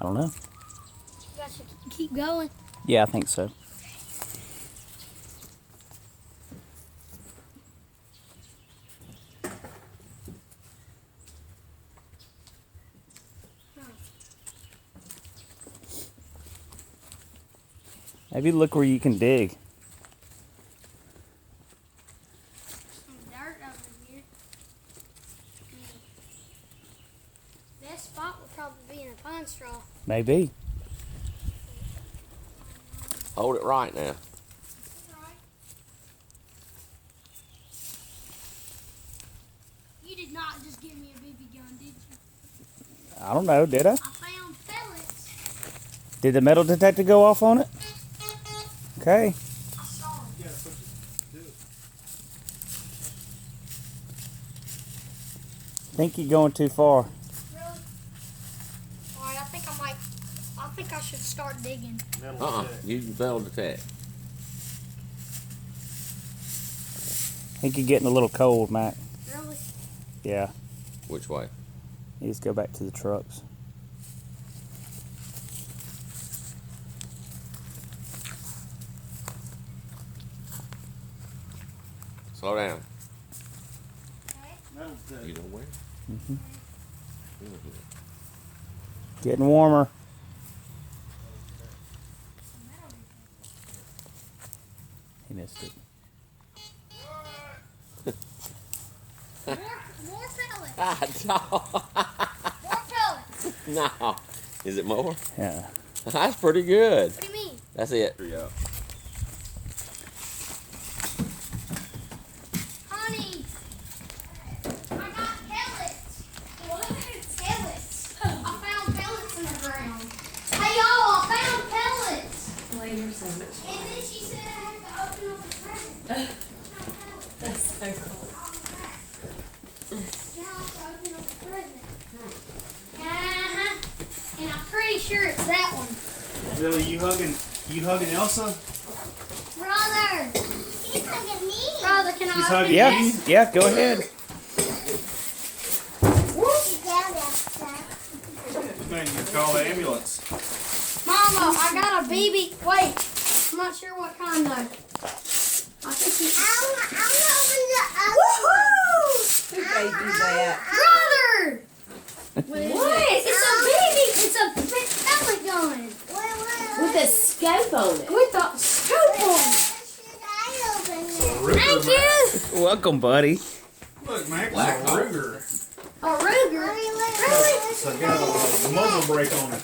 don't know. You guys should keep going. Yeah, I think so. Maybe look where you can dig. Some dirt over here. That spot would probably be in a pine straw. Maybe. Hold it right now. You did not just give me a BB gun, did you? I don't know, did I? I found pellets. Did the metal detector go off on it? Okay. I saw them. I think you're going too far. Really? Alright, I think I should start digging. You metal detect. I think you're getting a little cold, Mac. Really? Yeah. Which way? You just go back to the trucks. Slow down. Okay. You know where? Mm-hmm. Getting warmer. He missed it. More pellets. Ah, More pellets. no. No. Is it more? Yeah. That's pretty good. What do you mean? That's it. Honey, I got pellets. What? Pellets. I found pellets in the ground. Hey y'all, I found pellets. Later so much. And then she said I had to open up a present. That's so cool. Now I have to open up a present. Uh-huh. And I'm pretty sure it's that one. Billy, you hugging Elsa? Brother. He's hugging me. Brother, can I She's open hugging Yeah, this? yeah, go ahead. Man, you call the ambulance. Mama, I got a BB. Wait, I'm not sure what kind though. I think he. Who gave you that? Brother! What is What? it? It's a BB. It's a big pellet gun. With a scope on it. With the scope on. Thank you. Welcome, buddy. Look, Max, Black it's a Ruger. A Ruger. Really? So I got a muzzle brake on it.